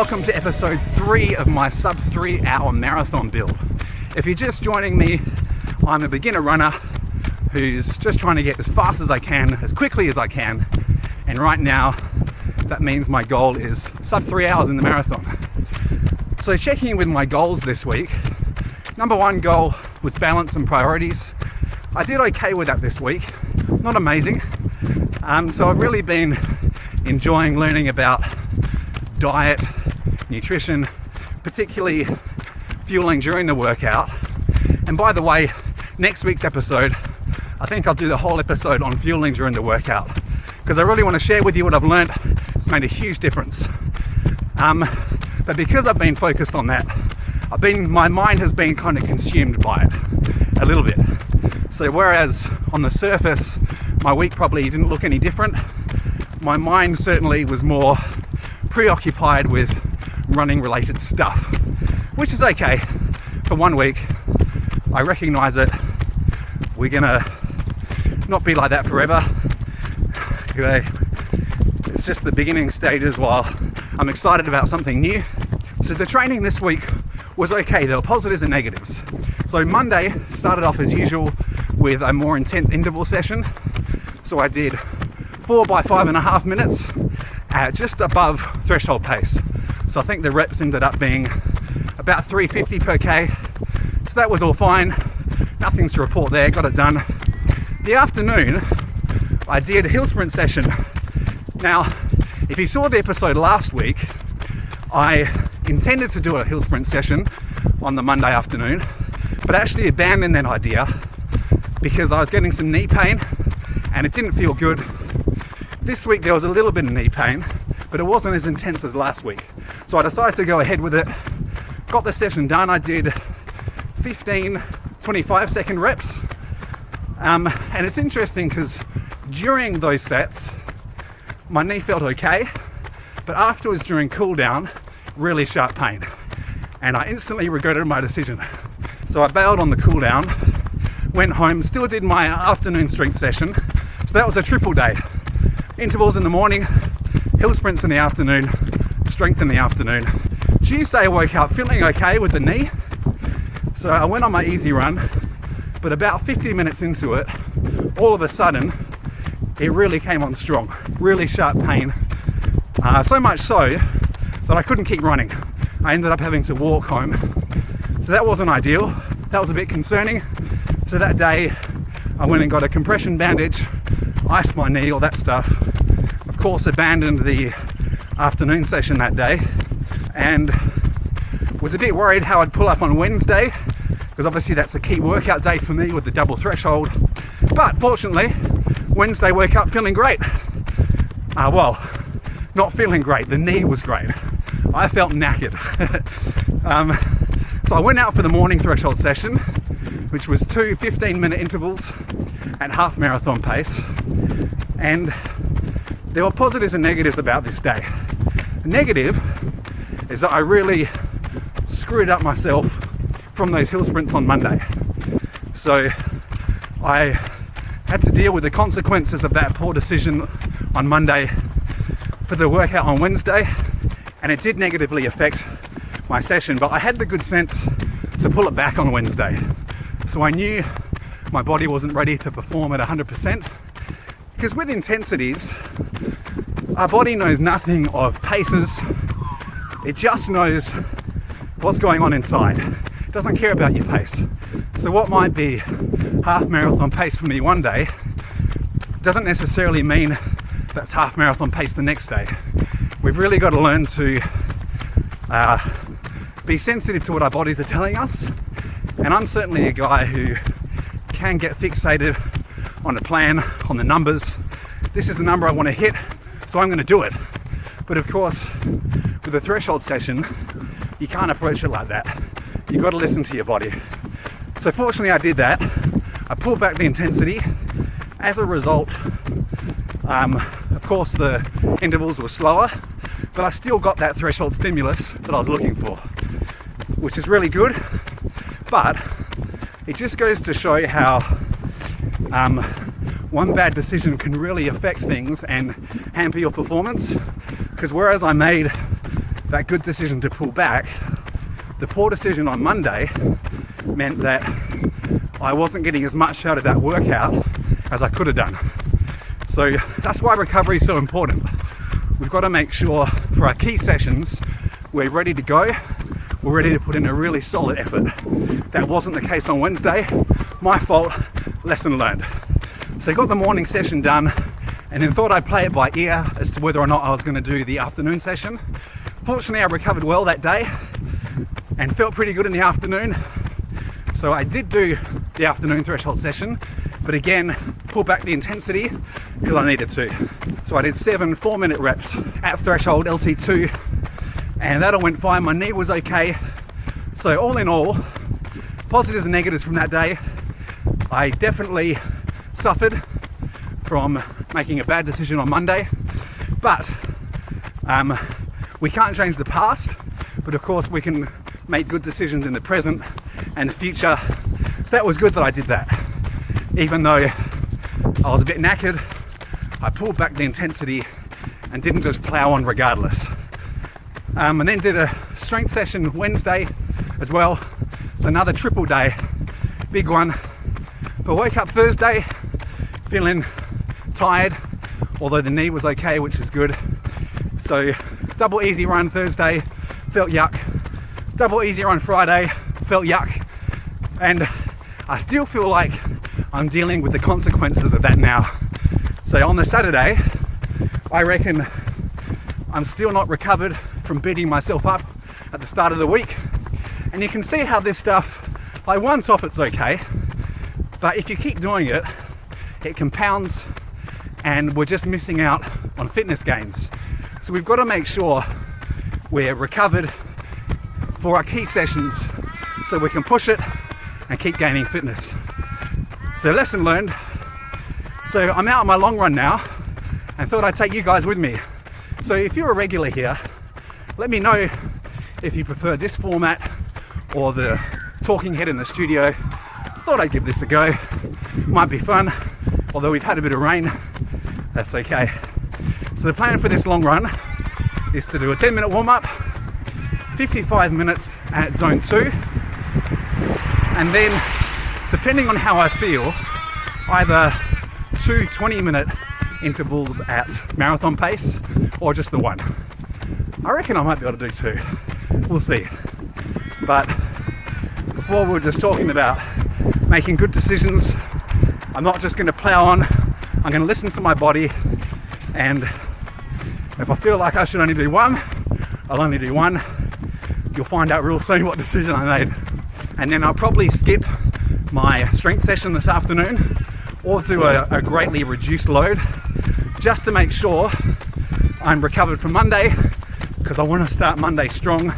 welcome to episode 3 of my sub-3 hour marathon build. If you're just joining me, I'm a beginner runner who's just trying to get as fast as I can, as quickly as I can, and right now that means my goal is sub-3 hours in the marathon. So checking in with my goals this week, number one goal was balance and priorities. I did okay with that this week, not amazing. So I've really been enjoying learning about diet, nutrition, particularly fueling during the workout. And by the way, next week's episode, I think I'll do the whole episode on fueling during the workout because I really want to share with you what I've learned. It's made a huge difference. But because I've been focused on that, my mind has been kind of consumed by it a little bit. So whereas on the surface, my week probably didn't look any different, my mind certainly was more preoccupied with running related stuff, which is okay for 1 week. I recognize it. We're gonna not be like that forever. It's just the beginning stages while I'm excited about something new. So the training this week was okay. There were positives and negatives. So Monday started off as usual with a more intense interval session. So I did 4 by 5.5 minutes at just above threshold pace. So I think the reps ended up being about 350 per K. So that was all fine. Nothing's to report there, got it done. The afternoon, I did a hill sprint session. Now, if you saw the episode last week, I intended to do a hill sprint session on the Monday afternoon, but actually abandoned that idea because I was getting some knee pain and it didn't feel good. This week there was a little bit of knee pain, but it wasn't as intense as last week. So I decided to go ahead with it. Got the session done. I did 15, 25 second reps. And it's interesting because during those sets, my knee felt okay, but afterwards during cool down, really sharp pain. And I instantly regretted my decision. So I bailed on the cool down, went home, still did my afternoon strength session. So that was a triple day. Intervals in the morning, hill sprints in the afternoon, strength in the afternoon. Tuesday I woke up feeling okay with the knee. So I went on my easy run, but about 50 minutes into it, all of a sudden, it really came on strong, really sharp pain. So much so that I couldn't keep running. I ended up having to walk home. So that wasn't ideal. That was a bit concerning. So that day, I went and got a compression bandage, iced my knee, all that stuff. Of course, abandoned the afternoon session that day and was a bit worried how I'd pull up on Wednesday because obviously that's a key workout day for me with the double threshold. But fortunately, Wednesday woke up feeling great. Well, not feeling great, the knee was great. I felt knackered. So I went out for the morning threshold session, which was 2 15-minute intervals at half marathon pace. And there were positives and negatives about this day. The negative is that I really screwed up myself from those hill sprints on Monday. So I had to deal with the consequences of that poor decision on Monday for the workout on Wednesday, and it did negatively affect my session, but I had the good sense to pull it back on Wednesday. So I knew my body wasn't ready to perform at 100%, because with intensities, our body knows nothing of paces. It just knows what's going on inside. It doesn't care about your pace. So what might be half marathon pace for me one day doesn't necessarily mean that's half marathon pace the next day. We've really got to learn to be sensitive to what our bodies are telling us. And I'm certainly a guy who can get fixated on a plan, on the numbers. This is the number I want to hit, so I'm going to do it. But of course, with a threshold session, you can't approach it like that. You've got to listen to your body. So fortunately I did that. I pulled back the intensity. As a result, of course the intervals were slower, but I still got that threshold stimulus that I was looking for, which is really good. But it just goes to show how one bad decision can really affect things and hamper your performance. Because whereas I made that good decision to pull back, the poor decision on Monday meant that I wasn't getting as much out of that workout as I could have done. So that's why recovery is so important. We've got to make sure for our key sessions, we're ready to go. We're ready to put in a really solid effort. That wasn't the case on Wednesday. My fault, lesson learned. So I got the morning session done and then thought I'd play it by ear as to whether or not I was going to do the afternoon session. Fortunately, I recovered well that day and felt pretty good in the afternoon. So I did do the afternoon threshold session, but again, pull back the intensity because I needed to. So I did 7 4-minute reps at threshold LT2, and that all went fine. My knee was okay. So all in all, positives and negatives from that day. I definitely suffered from making a bad decision on Monday, but we can't change the past, but of course we can make good decisions in the present and the future. So that was good that I did that. Even though I was a bit knackered, I pulled back the intensity and didn't just plow on regardless. And then did a strength session Wednesday as well. So another triple day, big one. But woke up Thursday feeling tired, although the knee was okay, which is good. So double easy run Thursday, felt yuck. Double easy run Friday, felt yuck. And I still feel like I'm dealing with the consequences of that now. So on the Saturday, I reckon I'm still not recovered from beating myself up at the start of the week. And you can see how this stuff, like once off it's okay, but if you keep doing it, it compounds and we're just missing out on fitness gains. So we've got to make sure we're recovered for our key sessions so we can push it and keep gaining fitness. So lesson learned. So I'm out on my long run now and thought I'd take you guys with me. So if you're a regular here, let me know if you prefer this format or the talking head in the studio. Thought I'd give this a go. Might be fun, although we've had a bit of rain, that's okay. So the plan for this long run is to do a 10-minute warm-up, 55 minutes at zone 2, and then depending on how I feel, either 2 20-minute intervals at marathon pace or just the one. I reckon I might be able to do 2. We'll see. But before we were just talking about making good decisions. I'm not just going to plow on. I'm going to listen to my body, and if I feel like I should only do 1, I'll only do 1. You'll find out real soon what decision I made. And then I'll probably skip my strength session this afternoon or do a greatly reduced load just to make sure I'm recovered from Monday, because I want to start Monday strong,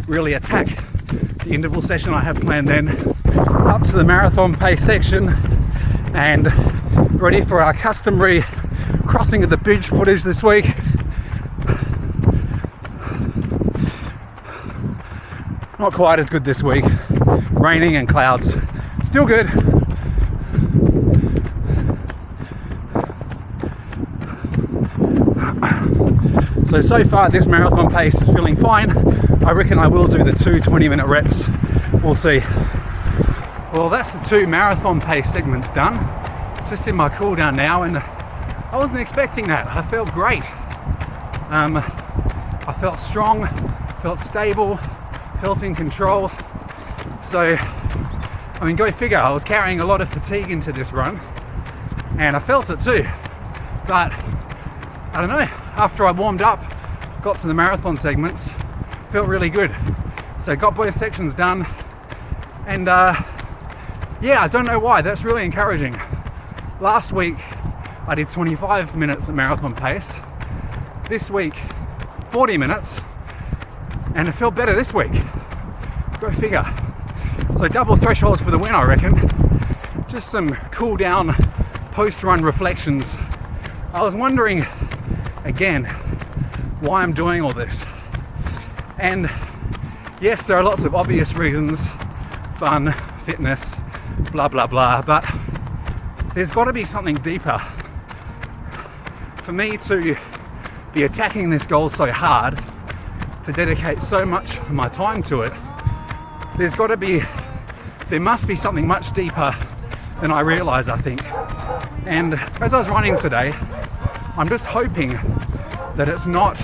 really attack the interval session I have planned then, up to the marathon pace section and ready for our customary crossing of the bridge footage this week. Not quite as good this week, raining and clouds, still good. So far this marathon pace is feeling fine. I reckon I will do the 2 20-minute reps, we'll see. Well, that's the 2 marathon pace segments done. Just in my cool down now, and I wasn't expecting that. I felt great. I felt strong, felt stable, felt in control. So, I mean, go figure, I was carrying a lot of fatigue into this run, and I felt it too. But, I don't know, after I warmed up, got to the marathon segments, felt really good. So got both sections done, and yeah, I don't know why, that's really encouraging. Last week, I did 25 minutes at marathon pace. This week, 40 minutes, and it felt better this week. Go figure. So double thresholds for the win, I reckon. Just some cool down post-run reflections. I was wondering, again, why I'm doing all this. And yes, there are lots of obvious reasons, fun, fitness, blah, blah, blah, but there's got to be something deeper. For me to be attacking this goal so hard to dedicate so much of my time to it, there must be something much deeper than I realise, I think. And as I was running today, I'm just hoping that it's not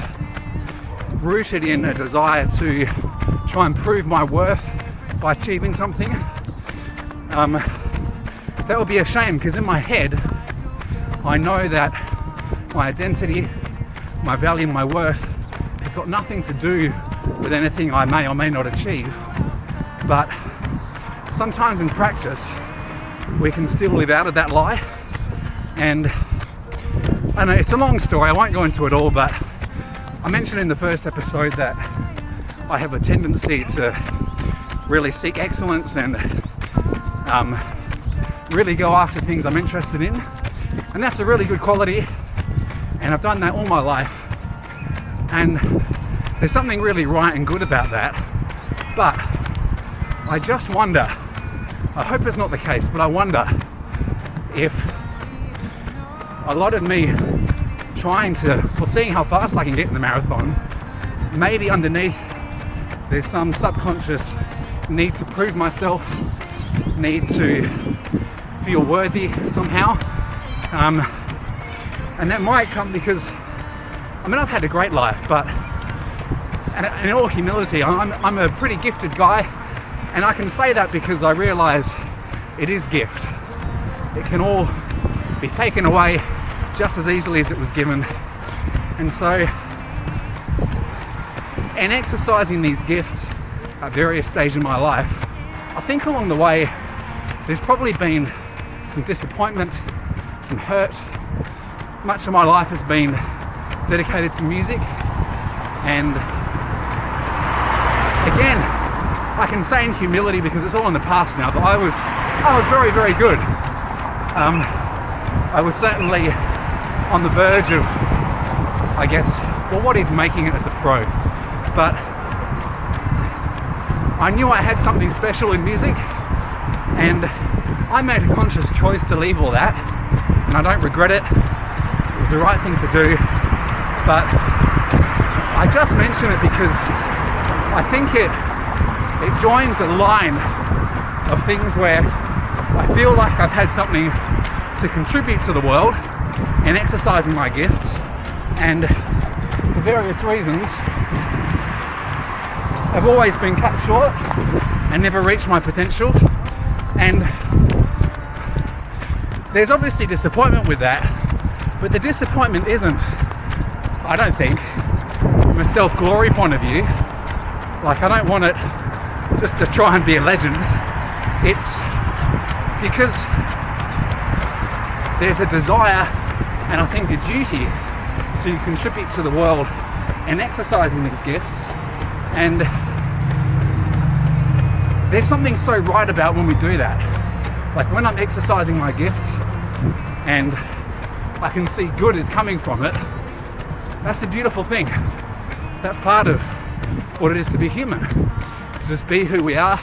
rooted in a desire to try and prove my worth by achieving something. That would be a shame, because in my head I know that my identity, my value, my worth, it's got nothing to do with anything I may or may not achieve. But sometimes in practice we can still live out of that lie. And I know it's a long story, I won't go into it all, but I mentioned in the first episode that I have a tendency to really seek excellence and really go after things I'm interested in, and that's a really good quality, and I've done that all my life, and there's something really right and good about that. But I just wonder, I hope it's not the case, but I wonder if a lot of me seeing how fast I can get in the marathon, maybe underneath there's some subconscious need to prove myself, need to feel worthy somehow, and that might come because I've had a great life, but and in all humility, I'm a pretty gifted guy, and I can say that because I realise it is gift. It can all be taken away just as easily as it was given. And so in exercising these gifts at various stages in my life, I think along the way there's probably been some disappointment, some hurt. Much of my life has been dedicated to music, and again, I can say in humility because it's all in the past now, but I was very, very good. I was certainly on the verge of, I guess, what is making it as a pro, but I knew I had something special in music, and I made a conscious choice to leave all that, and I don't regret it. It was the right thing to do, but I just mention it because I think it joins a line of things where I feel like I've had something to contribute to the world in exercising my gifts, and for various reasons I've always been cut short and never reached my potential. And there's obviously disappointment with that, but the disappointment isn't, I don't think, from a self-glory point of view. Like, I don't want it just to try and be a legend. It's because there's a desire and I think a duty to contribute to the world in exercising these gifts, and there's something so right about when we do that. Like, when I'm exercising my gifts and I can see good is coming from it, that's a beautiful thing. That's part of what it is to be human, to just be who we are.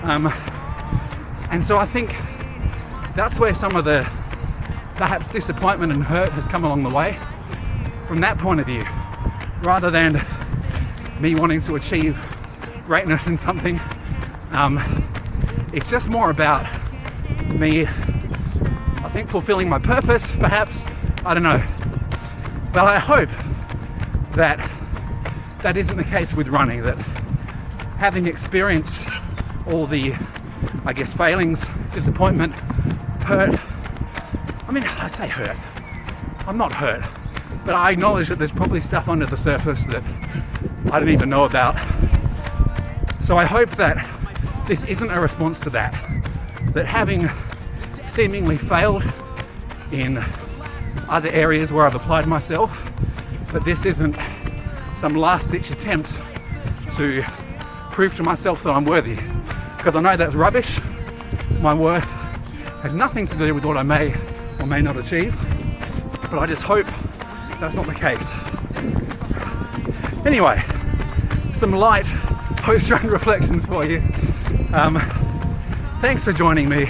And so I think that's where some of the perhaps disappointment and hurt has come along the way, from that point of view, rather than me wanting to achieve greatness in something. It's just more about me, I think, fulfilling my purpose, perhaps, I don't know. But I hope that that isn't the case with running, that having experienced all the, I guess, failings, disappointment, hurt, I mean, I say hurt, I'm not hurt, but I acknowledge that there's probably stuff under the surface that I don't even know about. So I hope that this isn't a response to that, that having seemingly failed in other areas where I've applied myself, that this isn't some last-ditch attempt to prove to myself that I'm worthy, because I know that's rubbish. My worth has nothing to do with what I may or may not achieve, but I just hope that's not the case. Anyway, some light post-run reflections for you. Thanks for joining me.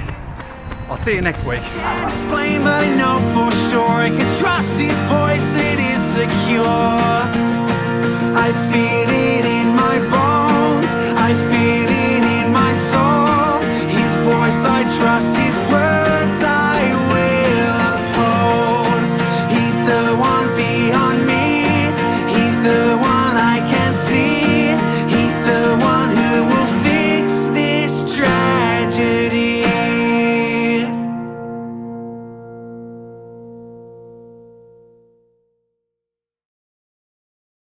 I'll see you next week. Explain, but I know for sure I can trust his voice, it is secure. I feel